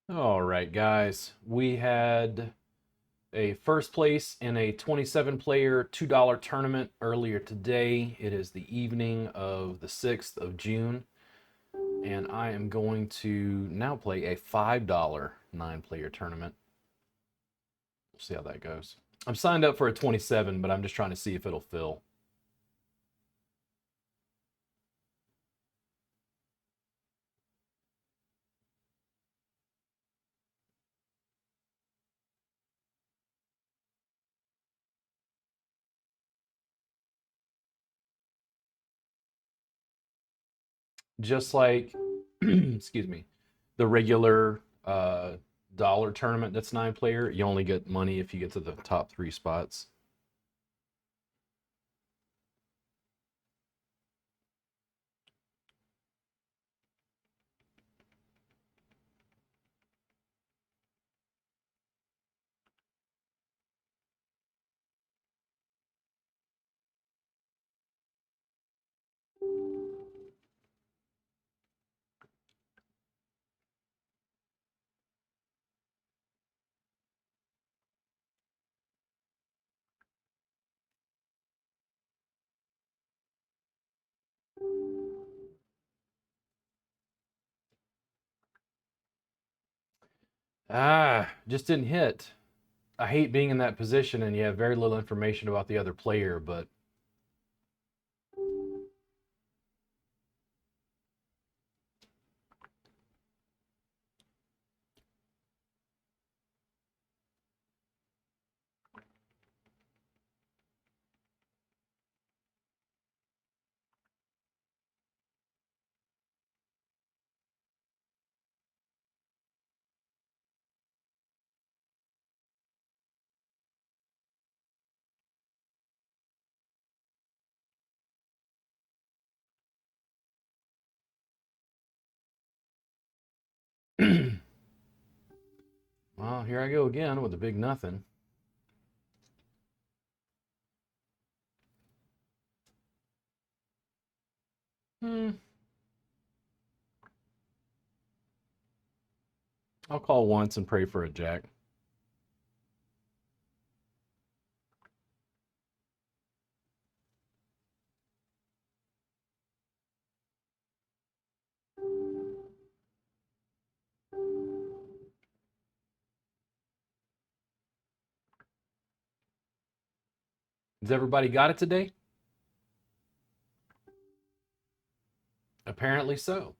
All right, guys. We had a first place in a 27 player $2 tournament earlier today. It is the evening of the 6th of June, and I am going to now play a $5 9 player tournament. We'll see how that goes. I'm signed up for a 27, but I'm just trying to see if it'll fill. Just like, excuse me, the regular dollar tournament that's 9 player, you only get money if you get to the top 3 spots. Just didn't hit. I hate being in that position and you have very little information about the other player, but well, here I go again with a big nothing. Hmm. I'll call once and pray for a jack. Has everybody got it today? Apparently so.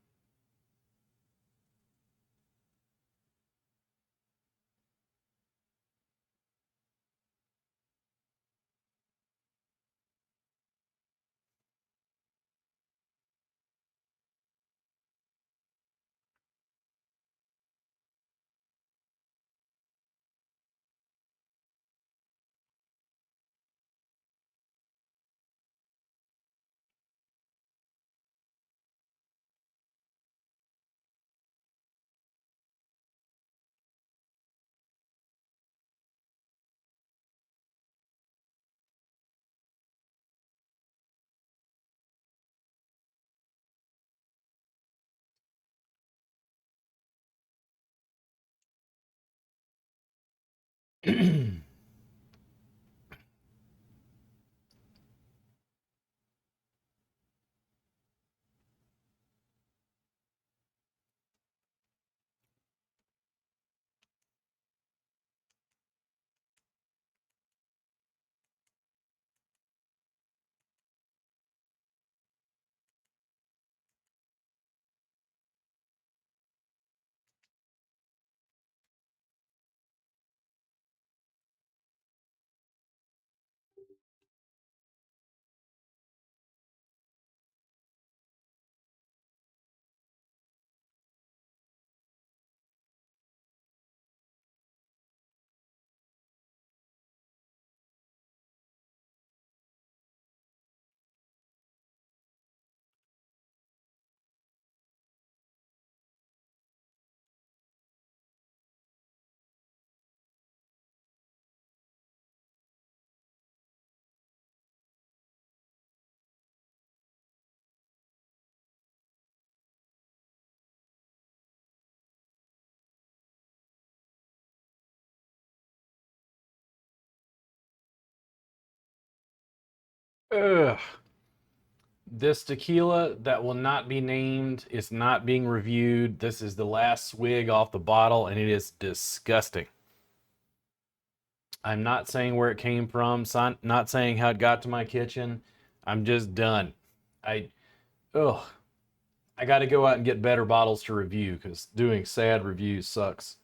Ugh. This tequila that will not be named is not being reviewed. This is the last swig off the bottle, and it is disgusting. I'm not saying where it came from, not saying how it got to my kitchen. I'm just done. I, ugh. I got to go out and get better bottles to review because doing sad reviews sucks.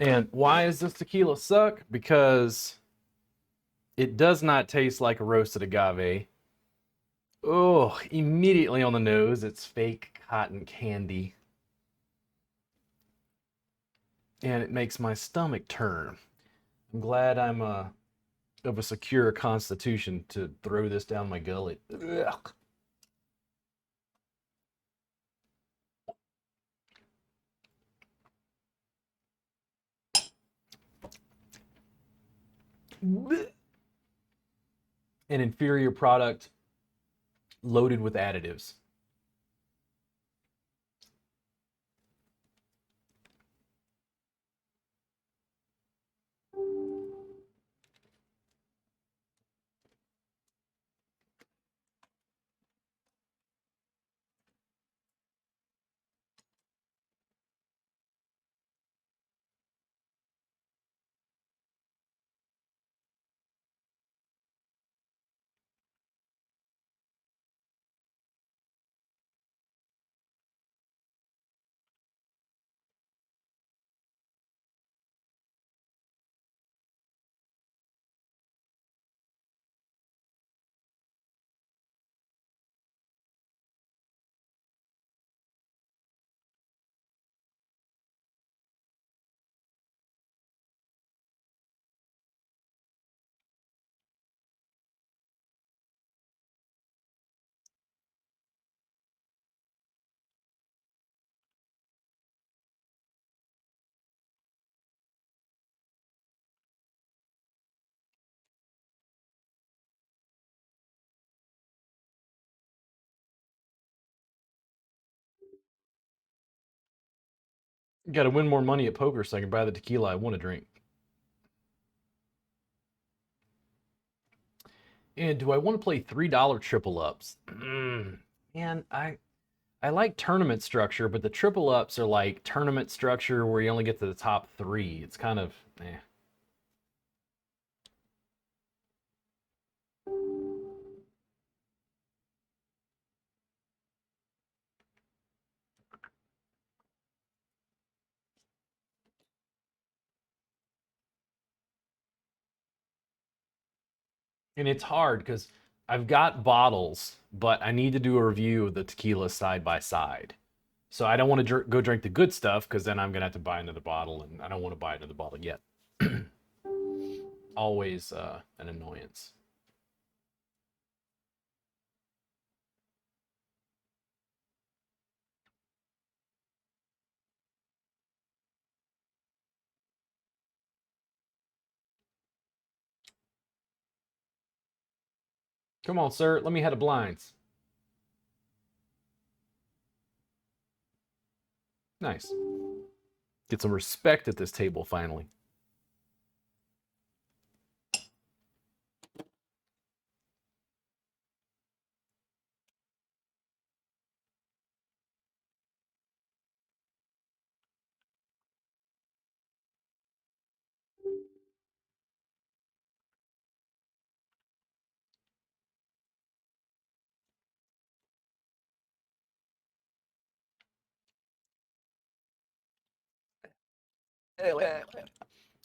And why is this tequila suck? Because it does not taste like a roasted agave. Oh, immediately on the nose, it's fake cotton candy. And it makes my stomach turn. I'm glad I'm of a secure constitution to throw this down my gullet. Ugh. An inferior product loaded with additives. Got to win more money at poker so I can buy the tequila I want to drink. And do I want to play $3 triple ups? Man, I like tournament structure, but the triple ups are like tournament structure where you only get to the top three. It's kind of eh. And it's hard because I've got bottles, but I need to do a review of the tequila side by side. So I don't want to go drink the good stuff because then I'm gonna have to buy another bottle, and I don't want to buy another bottle yet. Always an annoyance. Come on, sir. Let me head the blinds. Nice. Get some respect at this table finally.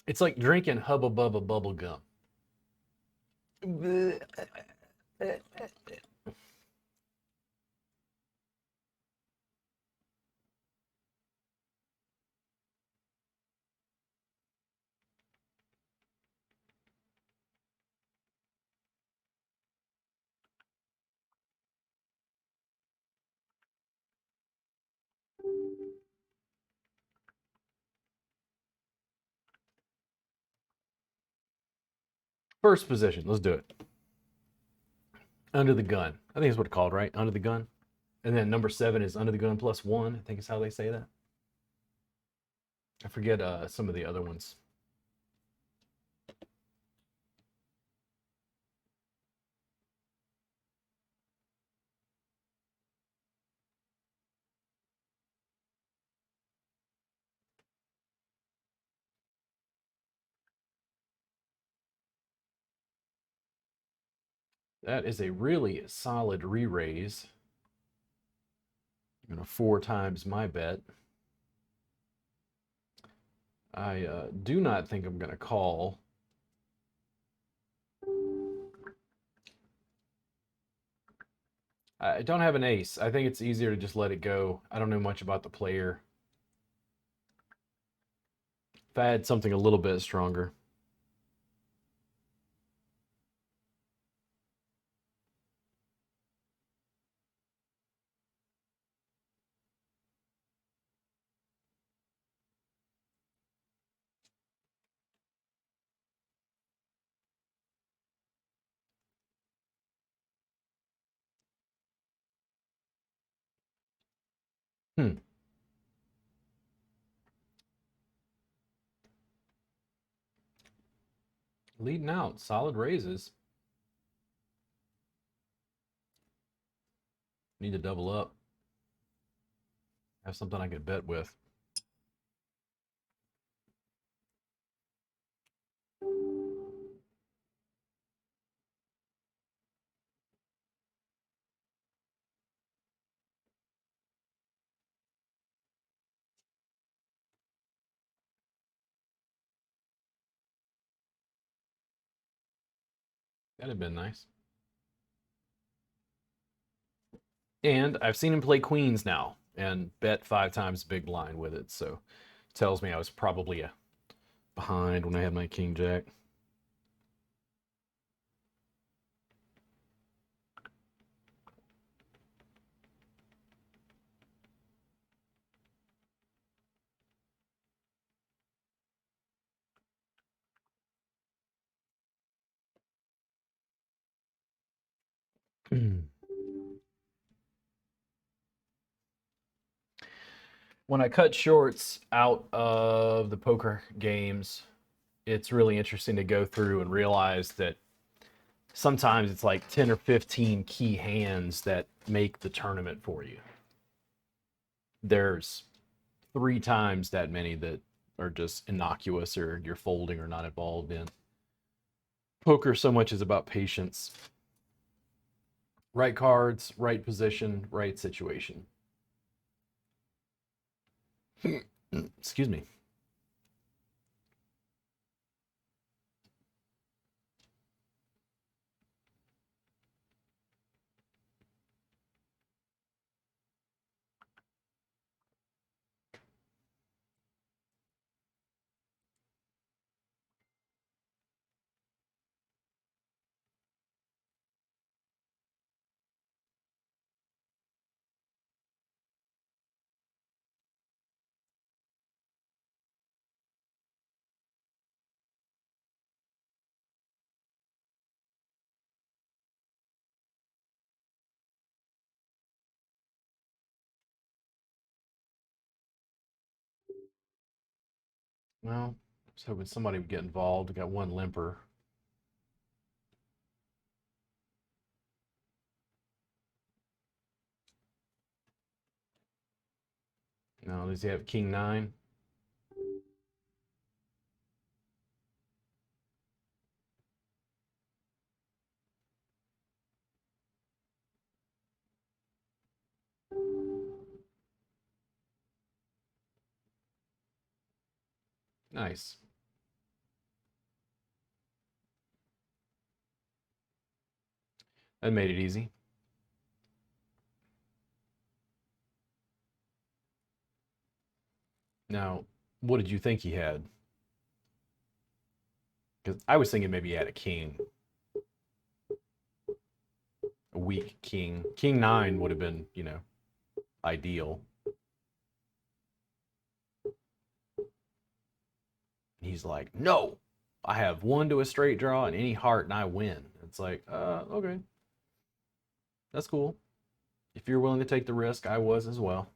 It's like drinking Hubba Bubba bubble gum. First position. Let's do it. Under the gun. I think that's what it's called, right? Under the gun. And then number 7 is under the gun +1. I think is how they say that. I forget some of the other ones. That is a really solid re-raise. I'm going to 4 times my bet. I do not think I'm going to call. I don't have an ace. I think it's easier to just let it go. I don't know much about the player. If I had something a little bit stronger. Hmm. Leading out. Solid raises. Need to double up. Have something I could bet with. That'd have been nice. And I've seen him play queens now and bet 5 times big blind with it. So tells me I was probably behind when I had my king jack. When I cut shorts out of the poker games, it's really interesting to go through and realize that sometimes it's like 10 or 15 key hands that make the tournament for you. There's 3 times that many that are just innocuous or you're folding or not involved in. Poker so much is about patience. Right cards, right position, right situation. Excuse me. Well, I was hoping somebody would get involved. We got one limper. Now, does he have king nine? Nice. That made it easy. Now, what did you think he had? Because I was thinking maybe he had a king, a weak king. King nine would have been, ideal. He's like, no, I have one to a straight draw and any heart and I win. It's like, okay, that's cool. If you're willing to take the risk, I was as well.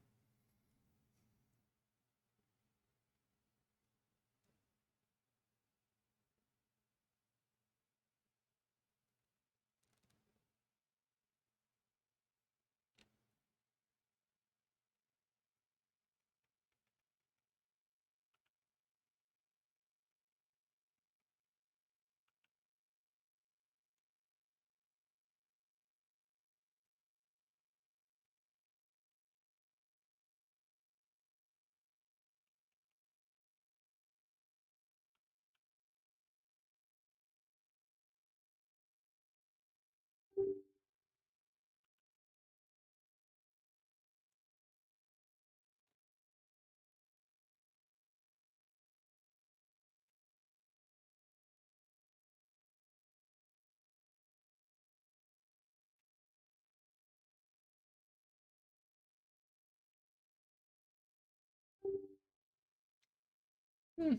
Hmm.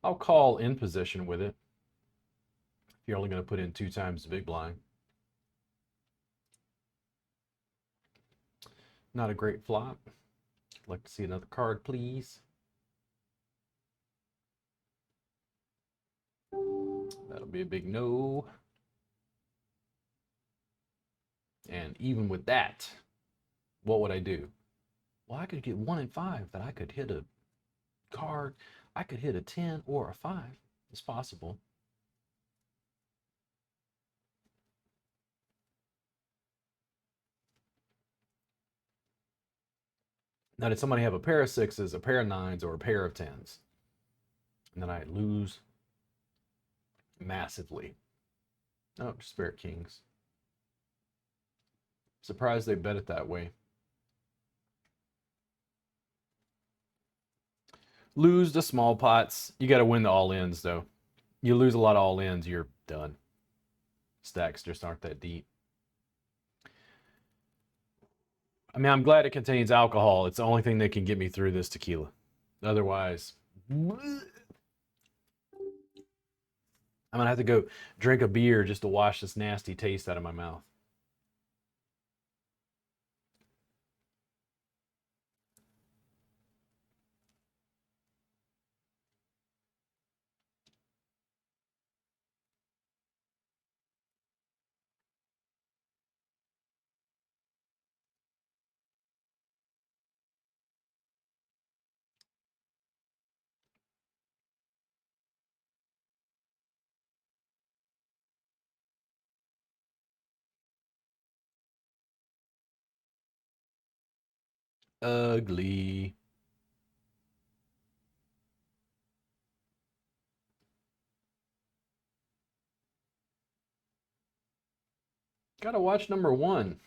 I'll call in position with it. If you're only going to put in two times the big blind. Not a great flop. I'd like to see another card, please. That'll be a big no. And even with that, what would I do? Well, I could get 1 and 5 that I could hit a card. I could hit a 10 or a 5. It's possible. Now, did somebody have a pair of sixes, a pair of nines, or a pair of tens? And then I lose massively. Oh, just spare kings. Surprised they bet it that way. Lose the small pots. You got to win the all ins, though. You lose a lot of all ins, you're done. Stacks just aren't that deep. I mean, I'm glad it contains alcohol. It's the only thing that can get me through this tequila. Otherwise, I'm gonna have to go drink a beer just to wash this nasty taste out of my mouth. Ugly. Gotta watch number one.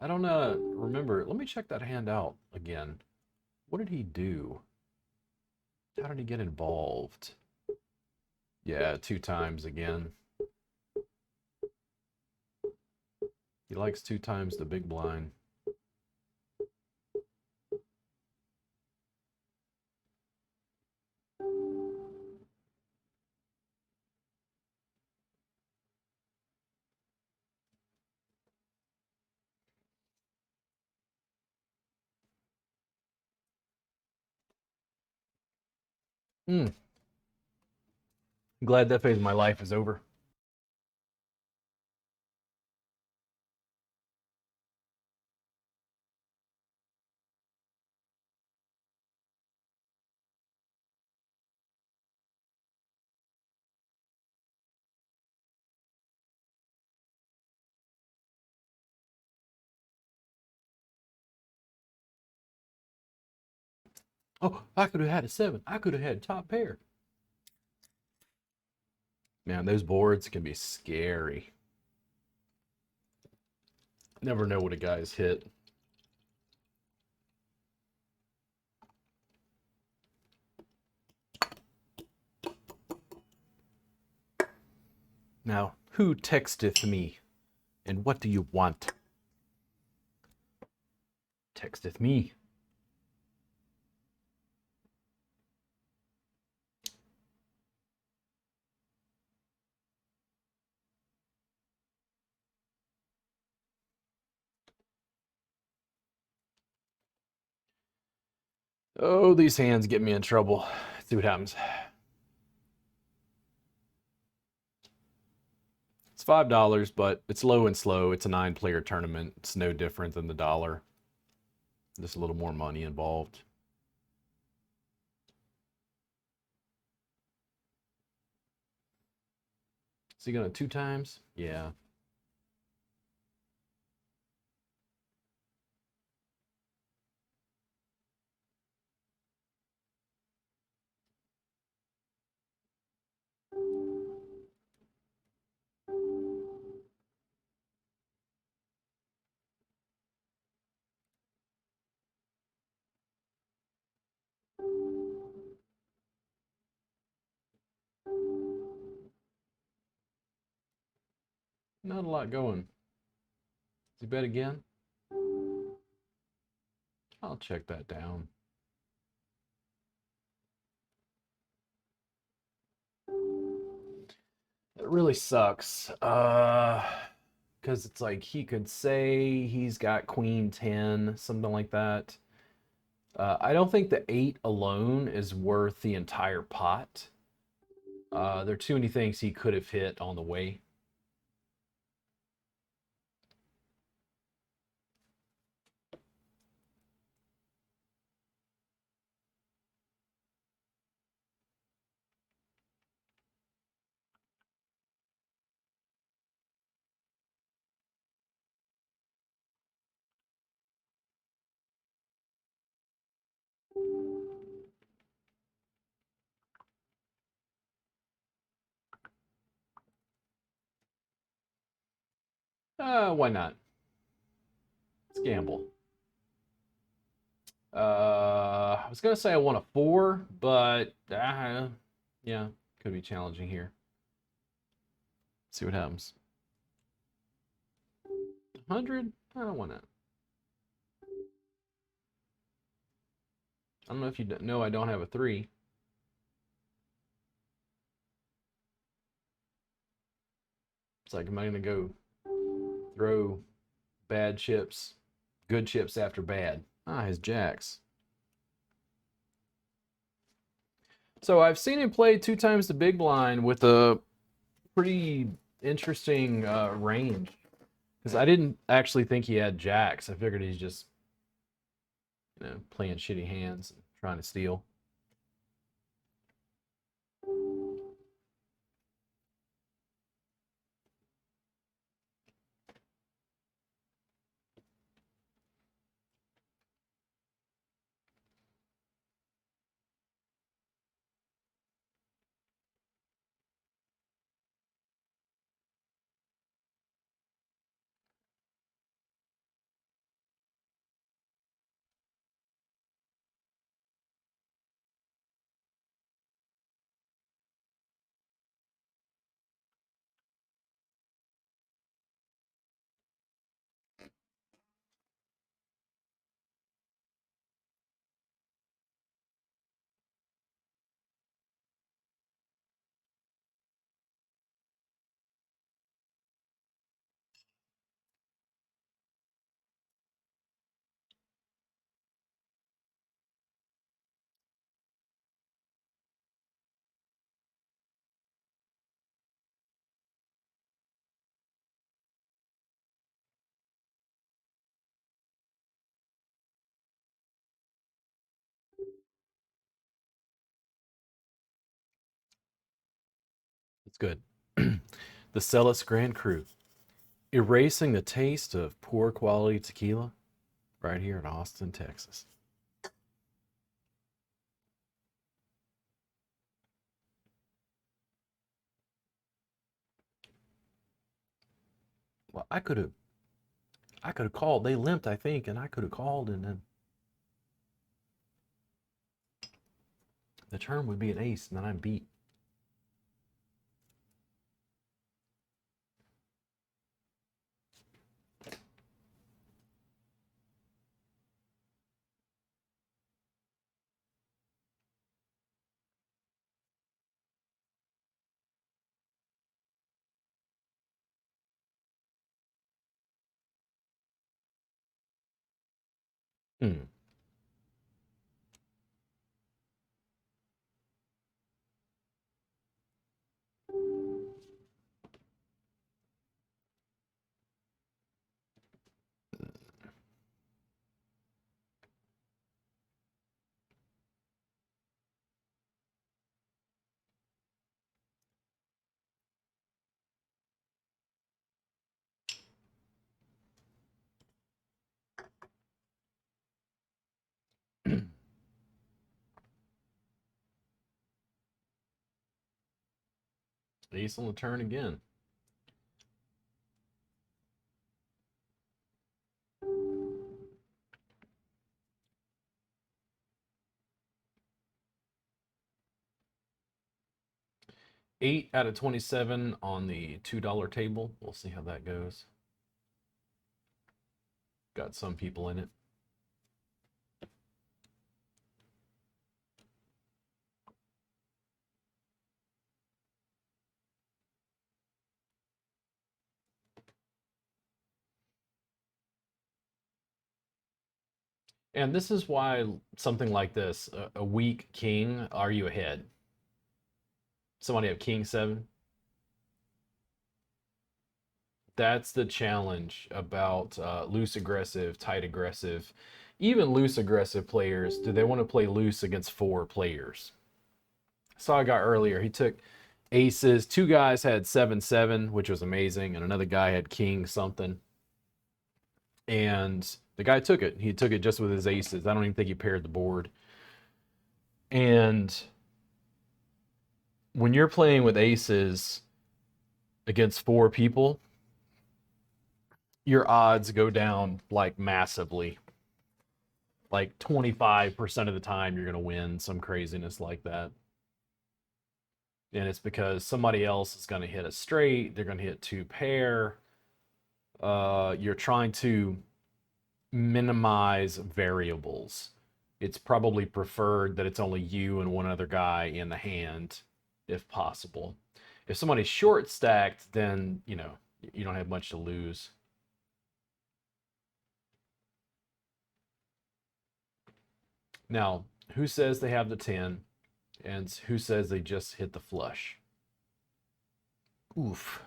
I don't remember. Let me check that hand out again. What did he do? How did he get involved? Yeah, two times again. He likes two times the big blind. I'm glad that phase of my life is over. Oh, I could have had a 7. I could have had top pair. Man, those boards can be scary. Never know what a guy's hit. Now, who texteth me? And what do you want? Texteth me. Oh, these hands get me in trouble. Let's see what happens. It's $5, but it's low and slow. It's a 9-player tournament. It's no different than the dollar. Just a little more money involved. Is he gonna 2 times? Yeah. Not a lot going. Does he bet again? I'll check that down. It really sucks. Because it's like he could say he's got queen 10, something like that. I don't think the 8 alone is worth the entire pot. There are too many things he could have hit on the way. Why not? Let's gamble. I was gonna say I want a 4, but yeah, could be challenging here. Let's see what happens. 100? I don't want that. I don't know if you know I don't have a 3. It's like, am I gonna go throw bad chips, good chips after bad? Ah, his jacks. So I've seen him play 2 times the big blind with a pretty interesting range. Because I didn't actually think he had jacks. I figured he's just, playing shitty hands and trying to steal. It's good. The Celis Grand Cru, erasing the taste of poor quality tequila right here in Austin, Texas. Well, I could have called. They limped, I think, and I could have called, and then the turn would be an ace, and then I'm beat. Hmm. Ace on the turn again. Eight out of 27 on the $2 table. We'll see how that goes. Got some people in it. And this is why something like this, a weak king, are you ahead? Somebody have king seven. That's the challenge about loose aggressive, tight aggressive. Even loose aggressive players, do they want to play loose against four players? Saw a guy earlier, he took aces. Two guys had 7-7, which was amazing, and another guy had king something. And the guy took it. He took it just with his aces. I don't even think he paired the board. And when you're playing with aces against four people, your odds go down like massively. Like 25% of the time, you're going to win some craziness like that. And it's because somebody else is going to hit a straight, they're going to hit two pair. You're trying to minimize variables. It's probably preferred that it's only you and one other guy in the hand, if possible. If somebody's short stacked, then you don't have much to lose. Now, who says they have the 10, and who says they just hit the flush? Oof.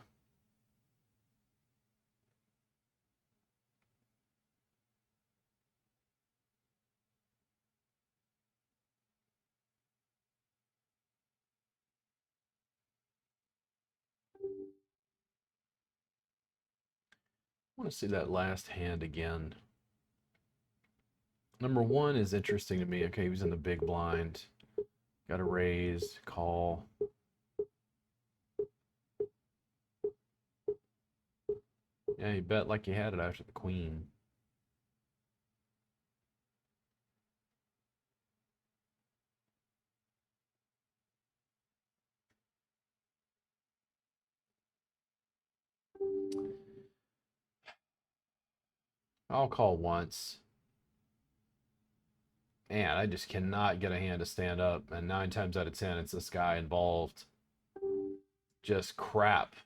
I want to see that last hand again. Number one is interesting to me. Okay, he was in the big blind. Got a raise, call. Yeah, he bet like he had it after the queen. I'll call once. Man, I just cannot get a hand to stand up. And 9 times out of 10, it's this guy involved. Just crap.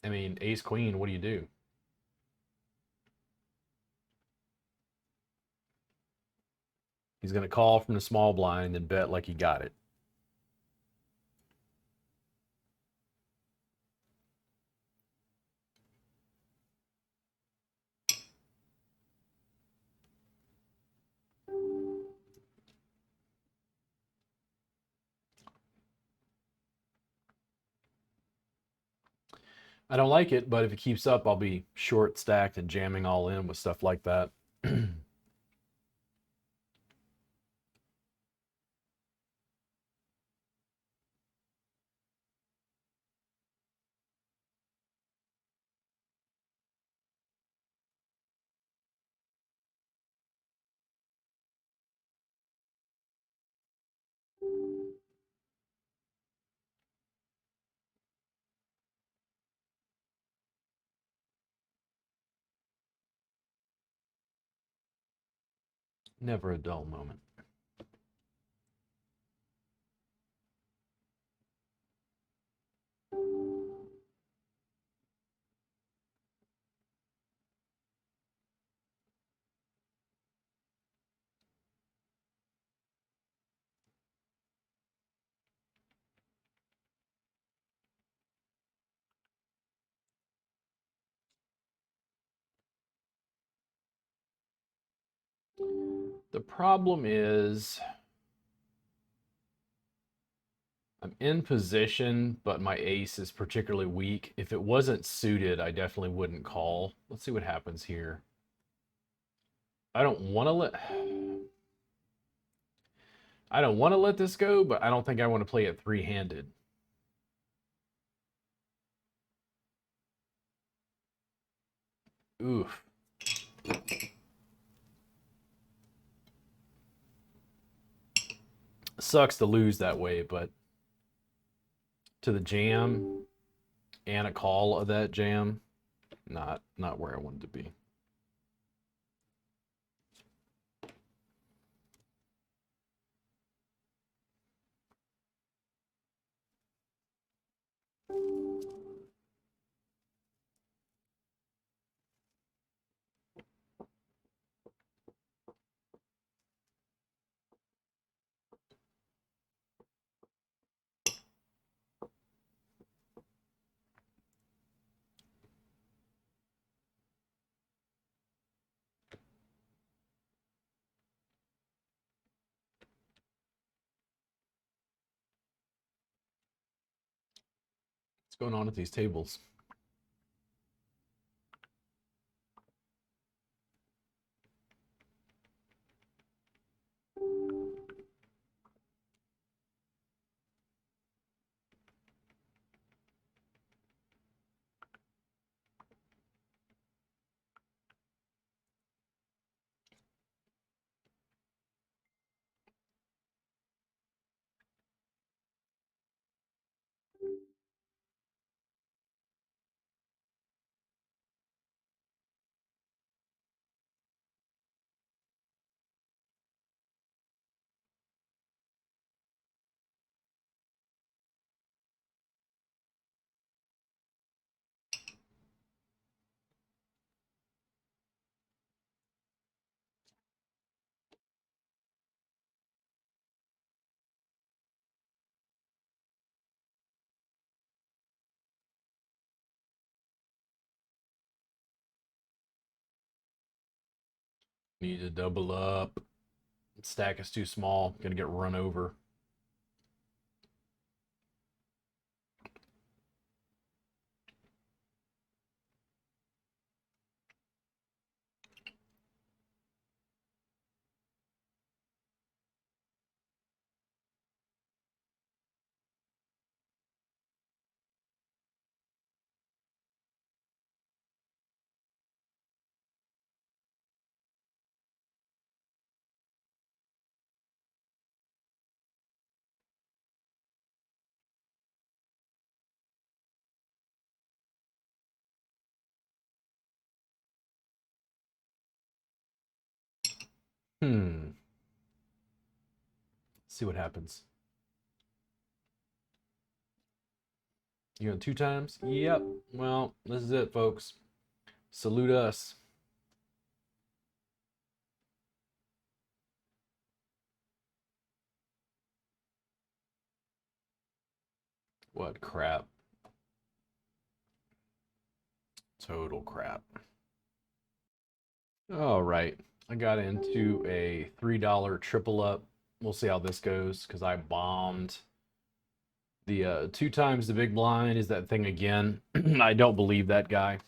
I mean, ace queen, what do you do? He's going to call from the small blind and bet like he got it. I don't like it, but if it keeps up, I'll be short stacked and jamming all in with stuff like that. Never a dull moment. The problem is I'm in position, but my ace is particularly weak. If it wasn't suited, I definitely wouldn't call. Let's see what happens here. I don't want to let I don't want to let this go, but I don't think I want to play it three-handed. Oof. Sucks to lose that way, but to the jam and a call of that jam, not where I wanted to be. What's going on at these tables? Need to double up. Stack is too small. Gonna get run over. Hmm. Let's see what happens. You going 2 times? Yep. Well, this is it, folks. Salute us. What crap. Total crap. All right. I got into a $3 triple up. We'll see how this goes because I bombed The 2 times the big blind is that thing again. I don't believe that guy.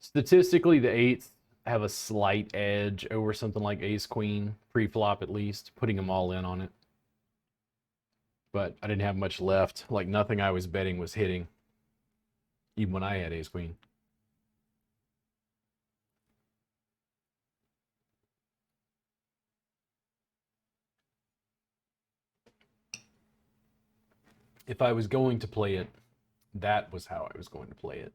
Statistically, the eights have a slight edge over something like ace queen pre-flop, at least, putting them all in on it. But I didn't have much left. Like nothing I was betting was hitting, even when I had ace queen. If I was going to play it, that was how I was going to play it.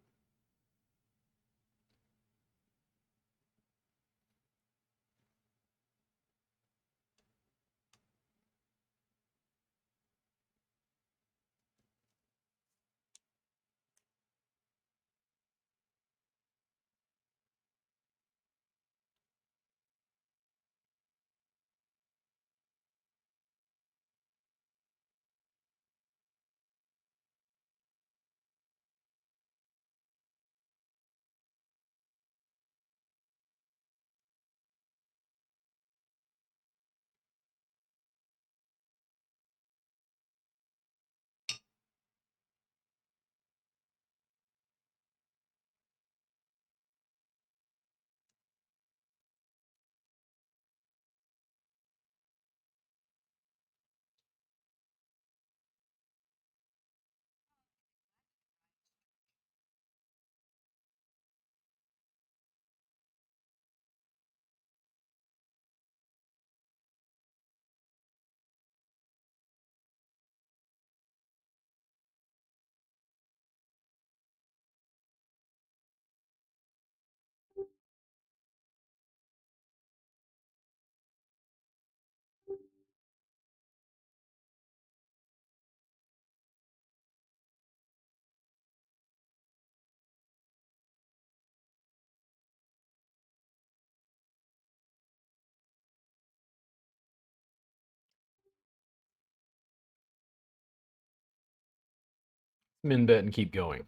Min bet and keep going.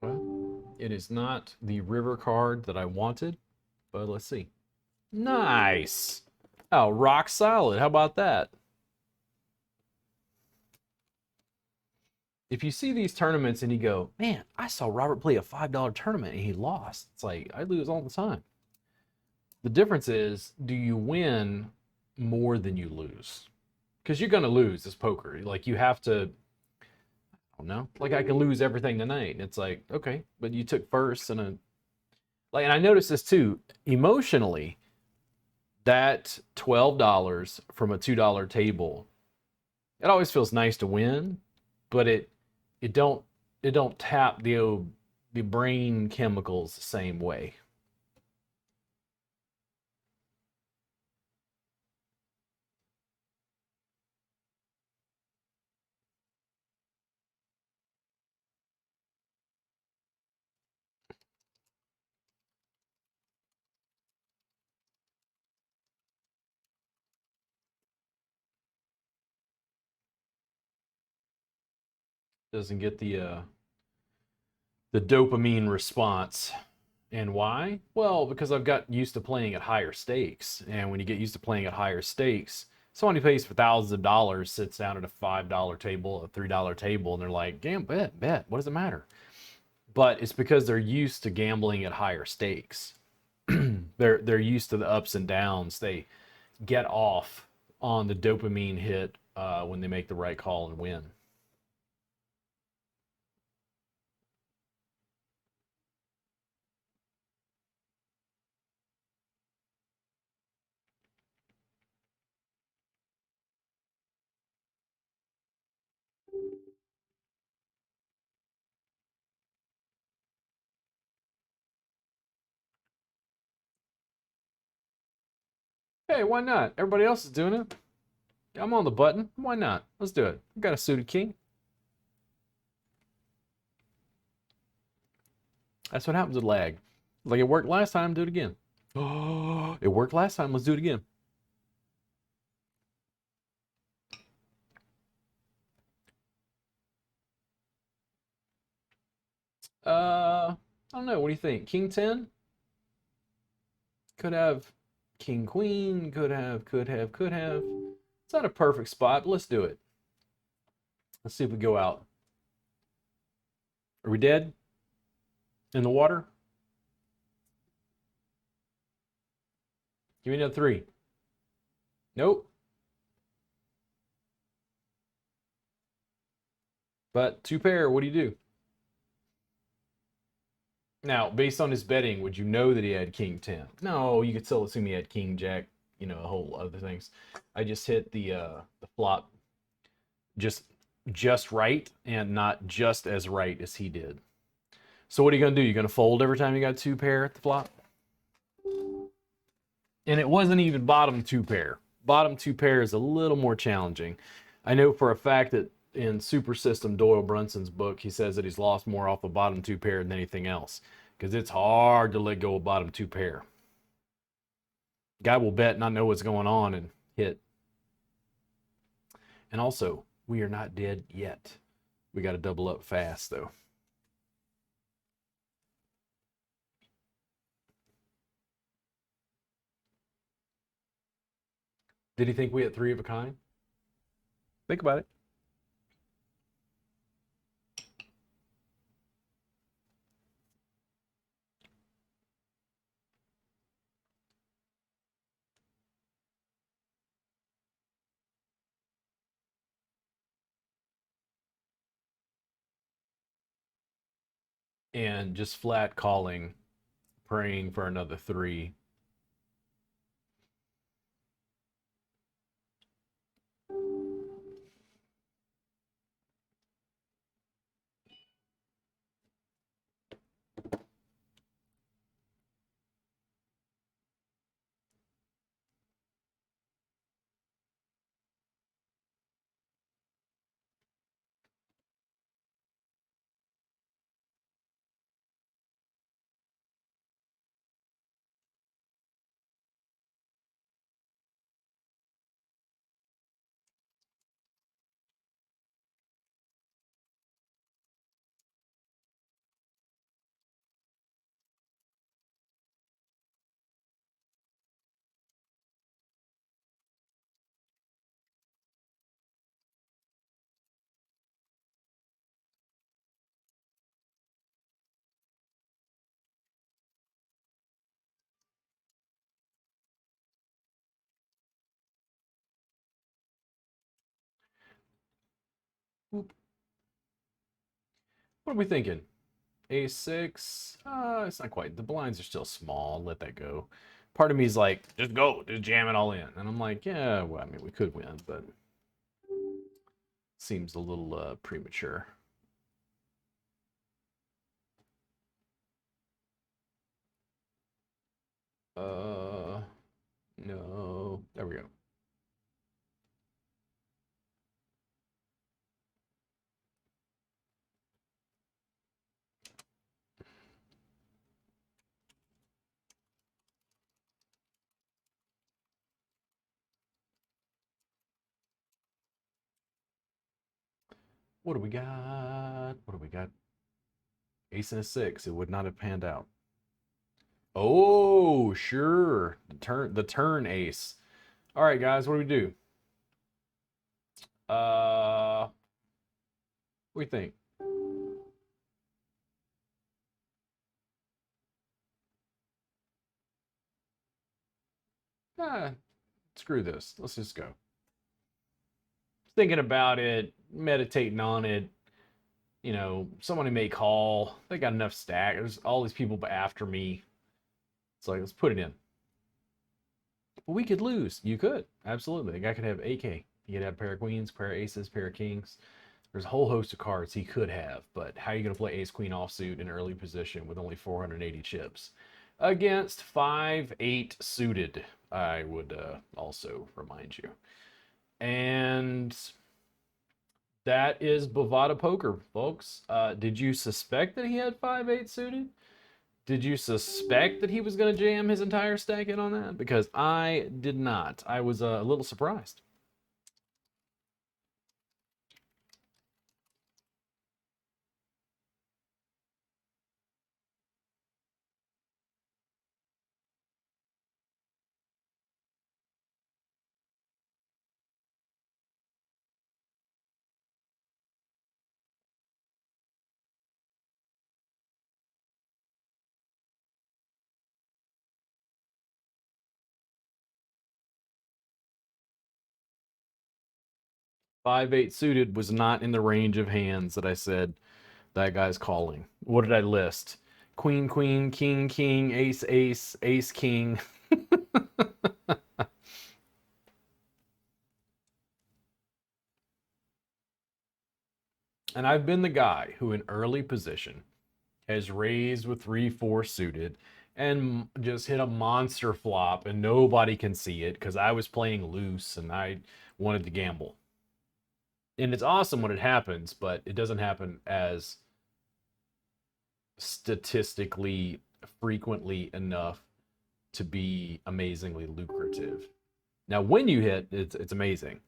Well, it is not the river card that I wanted, but let's see. Nice. Oh, rock solid. How about that? If you see these tournaments and you go, man, I saw Robert play a $5 tournament and he lost. It's like, I lose all the time. The difference is, do you win more than you lose? Because you're going to lose this poker. Like, you have to, I don't know, like I can lose everything tonight. And it's like, okay, but you took first and and I noticed this too, emotionally, that $12 from a $2 table, it always feels nice to win, but it don't it don't tap the brain chemicals the same way. Doesn't get the dopamine response. And why? Well, because I've got used to playing at higher stakes. And when you get used to playing at higher stakes, someone who pays for thousands of dollars sits down at a $5 table, a $3 table, and they're like, "Damn, bet. What does it matter?" But it's because they're used to gambling at higher stakes. They're used to the ups and downs. They get off on the dopamine hit when they make the right call and win. Hey, why not? Everybody else is doing it. I'm on the button. Why not? Let's do it. I've got a suited king. That's what happens with lag. Like it worked last time, do it again. Oh, it worked last time, let's do it again. I don't know. What do you think? King 10? Could have King Queen. Could have. It's not a perfect spot, but let's do it. Let's see if we go out. Are we dead? In the water? Give me another 3. Nope. But 2 pair, what do you do? Now, based on his betting, would you know that he had King 10? No, you could still assume he had King Jack, a whole other things. I just hit the flop just just right and not just as right as he did. So what are you gonna do? You're gonna fold every time you got 2 pair at the flop? And it wasn't even bottom 2 pair. Bottom 2 pair is a little more challenging. I know for a fact that in Super System Doyle Brunson's book, he says that he's lost more off the bottom 2 pair than anything else because it's hard to let go of bottom 2 pair. Guy will bet not know what's going on and hit. And also, we are not dead yet. We got to double up fast though. Did he think we had 3 of a kind? Think about it. And just flat calling, praying for another 3. What are we thinking? A6? It's not quite. The blinds are still small. Let that go. Part of me is like, just go, just jam it all in. And I'm like, yeah, well, I mean, we could win, but seems a little premature. No. There we go. What do we got? What do we got? Ace and a 6. It would not have panned out. Oh, sure. The turn ace. All right, guys, what do we do? What do you think? Ah, screw this. Let's just go. Thinking about it, meditating on it. Somebody may call. They got enough stack. There's all these people after me. It's like, let's put it in. But we could lose. You could. Absolutely. The guy could have AK. He could have a pair of queens, pair of aces, pair of kings. There's a whole host of cards he could have, but how are you going to play ace queen offsuit in early position with only 480 chips? Against 5-8 suited, I would also remind you. And that is Bovada Poker, folks. Did you suspect that he had 5-8 suited? Did you suspect that he was going to jam his entire stack in on that? Because I did not. I was a little surprised. 5-8 suited was not in the range of hands that I said that guy's calling. What did I list? Queen, queen, king, king, ace, ace, ace, king. And I've been the guy who, in early position, has raised with 3-4 suited and just hit a monster flop, and nobody can see it because I was playing loose and I wanted to gamble. And it's awesome when it happens, but it doesn't happen as statistically frequently enough to be amazingly lucrative. Now, when you hit, it's amazing.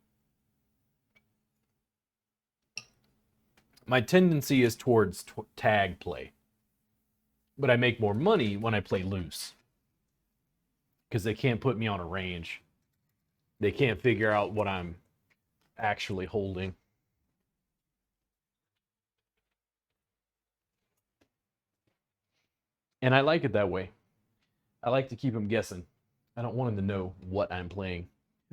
My tendency is towards tag play, but I make more money when I play loose because they can't put me on a range. They can't figure out what I'm actually holding. And I like it that way. I like to keep them guessing. I don't want them to know what I'm playing.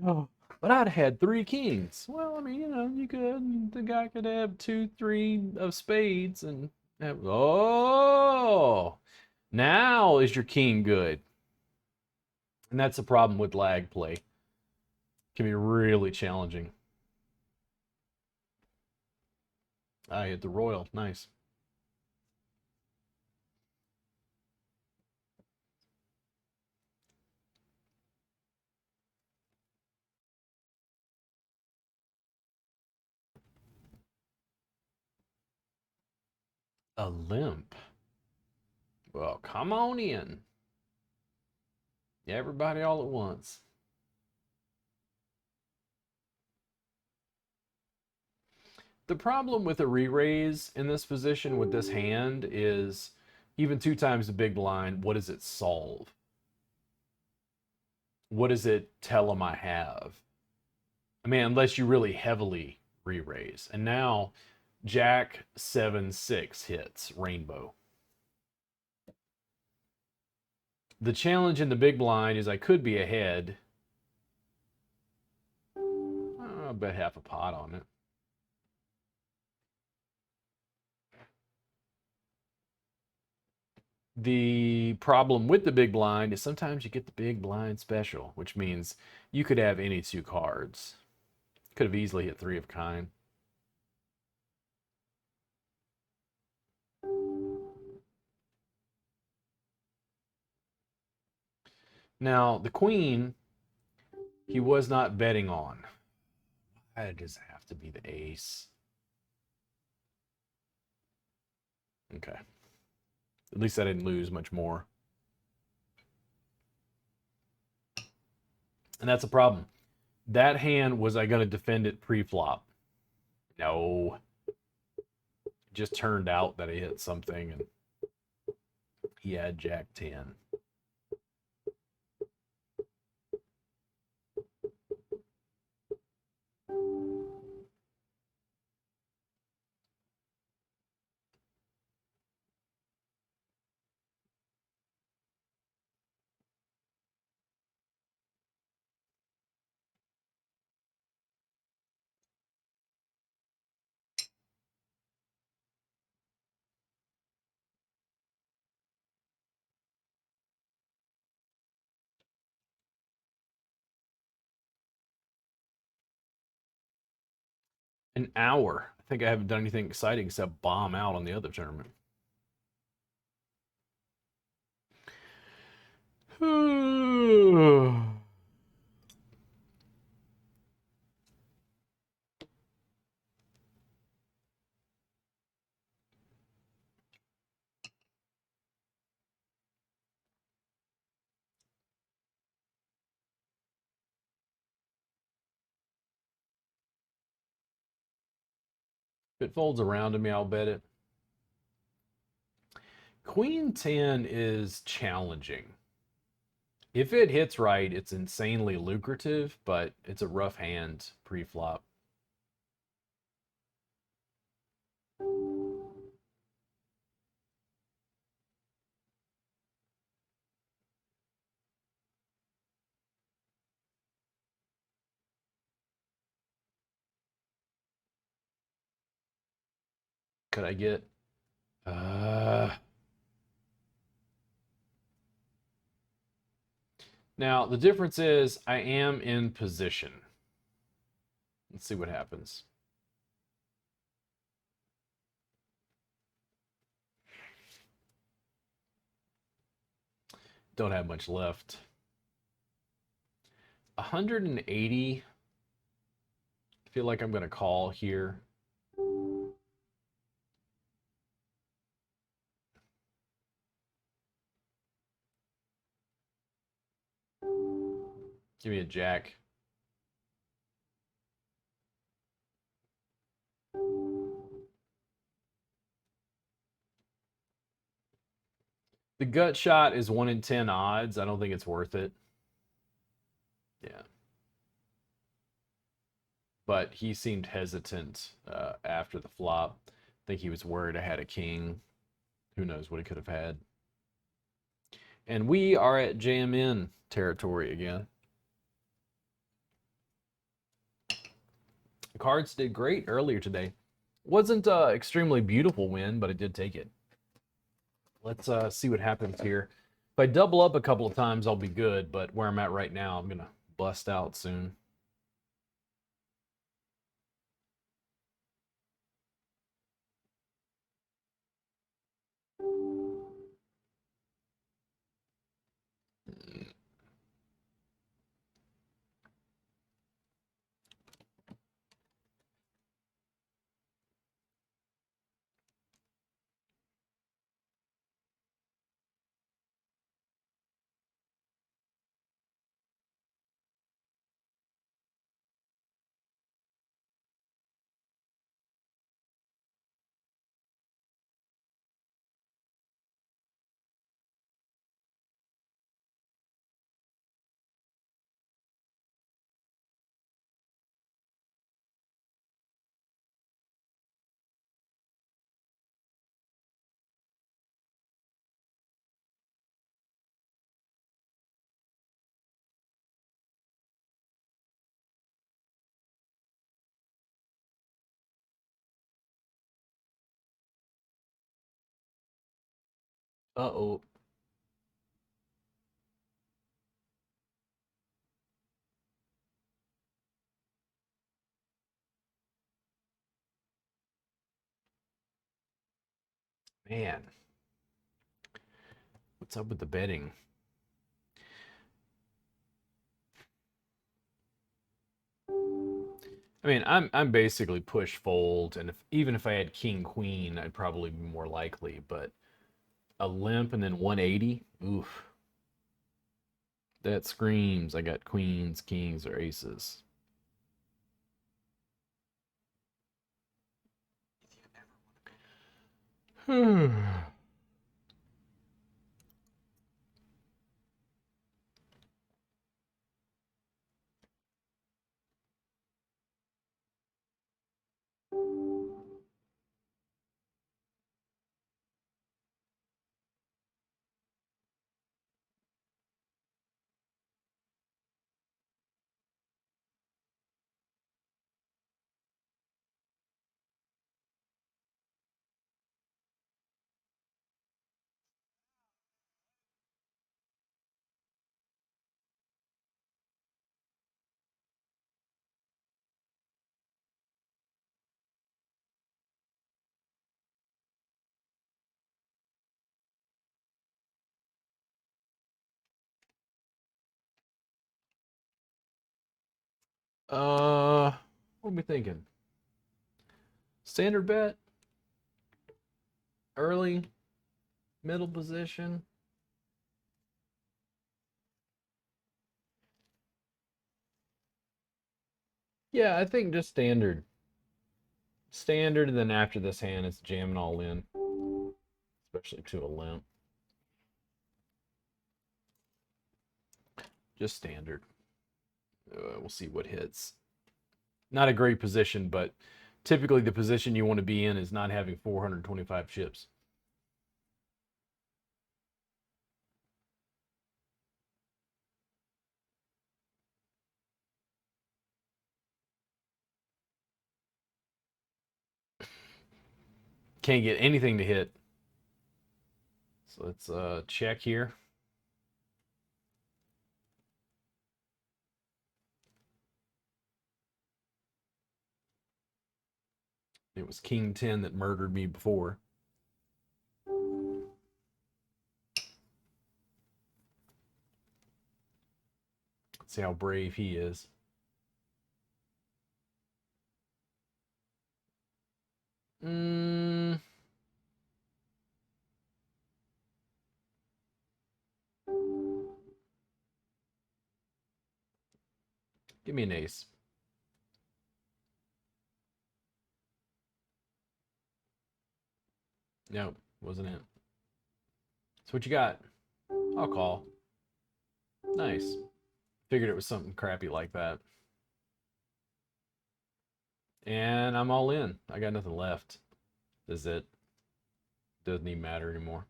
Oh, but I'd had 3 kings. Well, I mean, you could, the guy could have 2, 3 of spades and have, oh, now is your king good? And that's the problem with lag play. It can be really challenging. I hit the royal. Nice. A limp. Well, come on in. Everybody all at once. The problem with a re-raise in this position with this hand is even 2 times the big blind, what does it solve? What does it tell them I have? I mean, unless you really heavily re-raise. And now Jack 7-6 hits rainbow. The challenge in the big blind is I could be ahead. I'll bet half a pot on it. The problem with the big blind is sometimes you get the big blind special, which means you could have any 2 cards. Could have easily hit 3 of kind. Now, the queen, he was not betting on. Why does it have to be the ace? Okay. At least I didn't lose much more. And that's a problem. That hand, was I going to defend it pre-flop? No. It just turned out that he hit something and he had Jack 10. An hour. I think I haven't done anything exciting except bomb out on the other tournament. If it folds around to me, I'll bet it. Queen 10 is challenging. If it hits right, it's insanely lucrative, but it's a rough hand pre-flop. Could I get? Uh, Now the difference is I am in position. Let's see what happens. Don't have much left. 180. I feel like I'm going to call here. Give me a jack. The gut shot is 1 in 10 odds. I don't think it's worth it. Yeah. But he seemed hesitant after the flop. I think he was worried I had a king. Who knows what he could have had. And we are at JMN territory again. The cards did great earlier today. Wasn't an extremely beautiful win, but I did take it. Let's see what happens here. If I double up a couple of times, I'll be good, but where I'm at right now, I'm going to bust out soon. Uh-oh. Man. What's up with the betting? I mean, I'm basically push fold, and even if I had king queen, I'd probably be more likely, but a limp and then 180? Oof. That screams I got queens, kings, or aces. What are we thinking? Standard bet? Early? Middle position? Yeah, I think just standard. Standard, and then after this hand, it's jamming all in. Especially to a limp. Just standard. We'll see what hits. Not a great position, but typically the position you want to be in is not having 425 chips. Can't get anything to hit. So let's check here. It was King 10 that murdered me before. Let's see how brave he is. Give me an ace. No, wasn't it. So what you got? I'll call. Nice. Figured it was something crappy like that. And I'm all in. I got nothing left. This is it. Doesn't even matter anymore.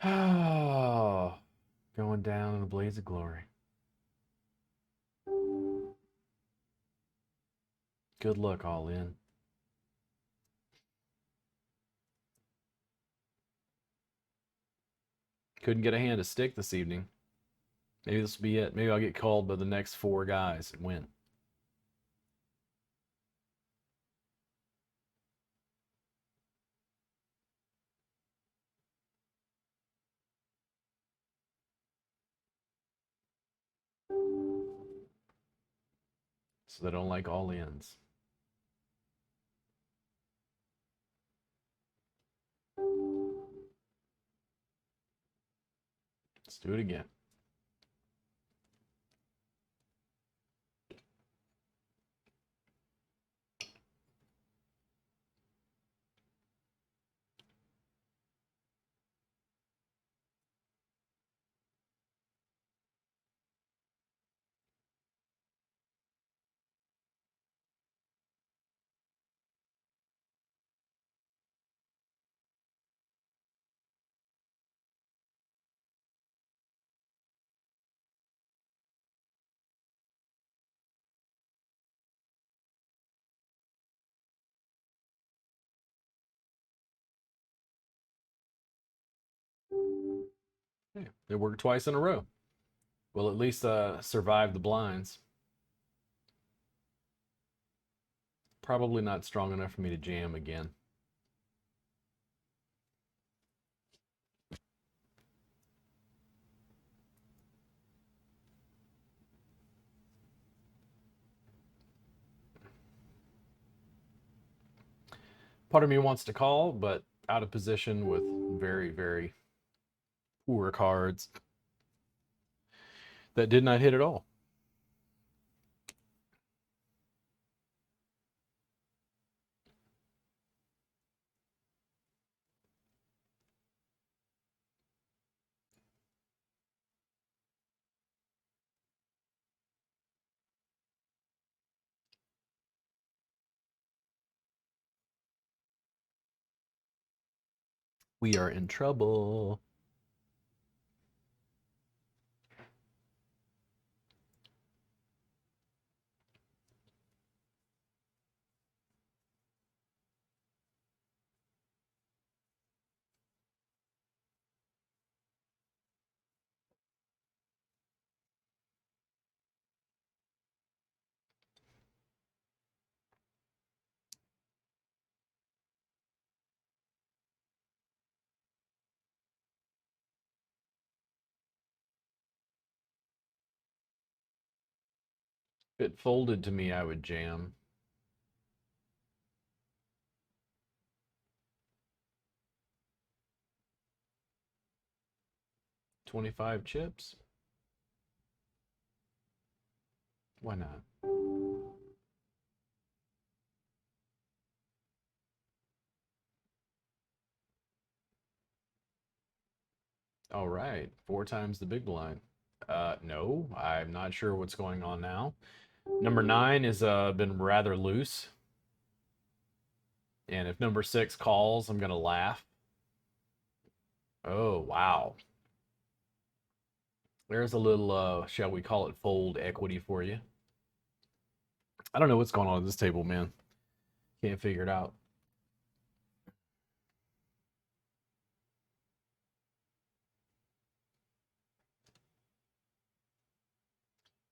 Oh, going down in a blaze of glory. Good luck, all in. Couldn't get a hand to stick this evening. Maybe this will be it. Maybe I'll get called by the next 4 guys and win. So they don't like all ins. Let's do it again. Yeah, it worked twice in a row. Well, at least survive the blinds. Probably not strong enough for me to jam again. Part of me wants to call, but out of position with very, very poor cards that did not hit at all. We are in trouble. If it folded to me, I would jam. $25 chips. Why not? All right, 4 times the big blind. No, I'm not sure what's going on now. Number 9 has been rather loose. And if number 6 calls, I'm going to laugh. Oh, wow. There's a little, shall we call it fold equity for you. I don't know what's going on at this table, man. Can't figure it out.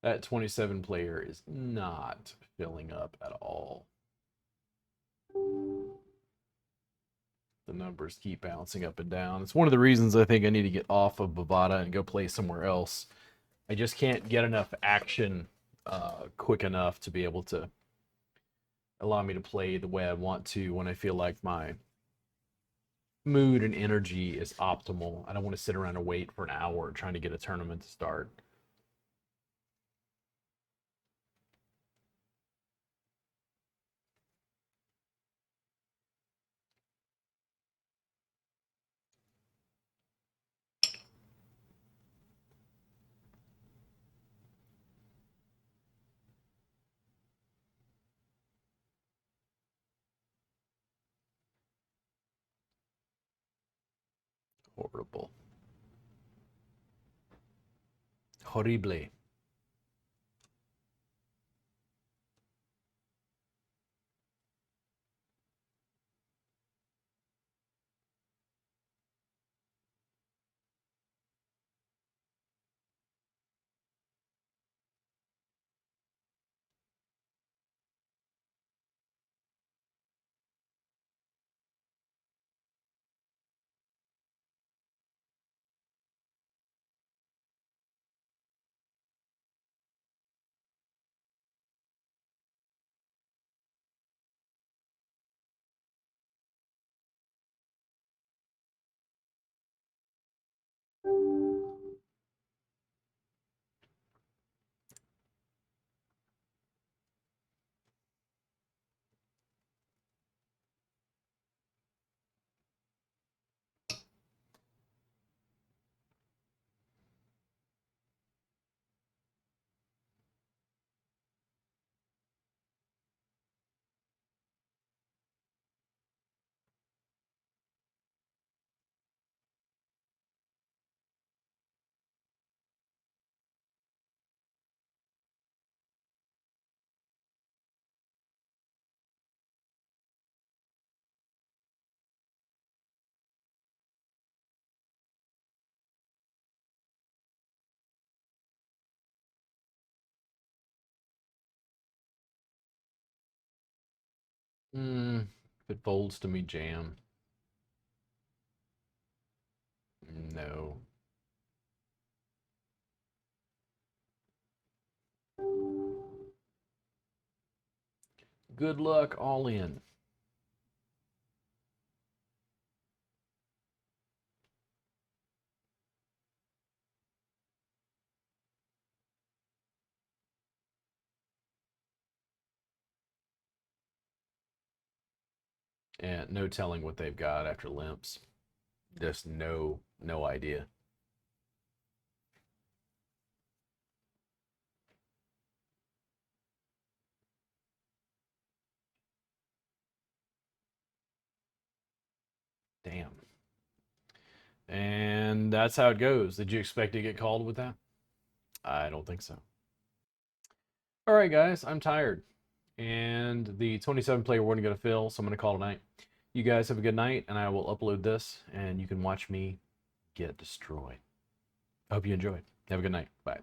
That 27 player is not filling up at all. The numbers keep bouncing up and down. It's one of the reasons I think I need to get off of Bovada and go play somewhere else. I just can't get enough action quick enough to be able to allow me to play the way I want to when I feel like my mood and energy is optimal. I don't want to sit around and wait for an hour trying to get a tournament to start. Horrible. Horrible. If it folds to me, jam. No. Good luck, all in. And no telling what they've got after limps. Just no idea. Damn. And that's how it goes. Did you expect to get called with that? I don't think so. All right, guys, I'm tired. And the 27 player wasn't going to fill, so I'm going to call tonight. You guys have a good night, and I will upload this, and you can watch me get destroyed. I hope you enjoyed. Have a good night. Bye.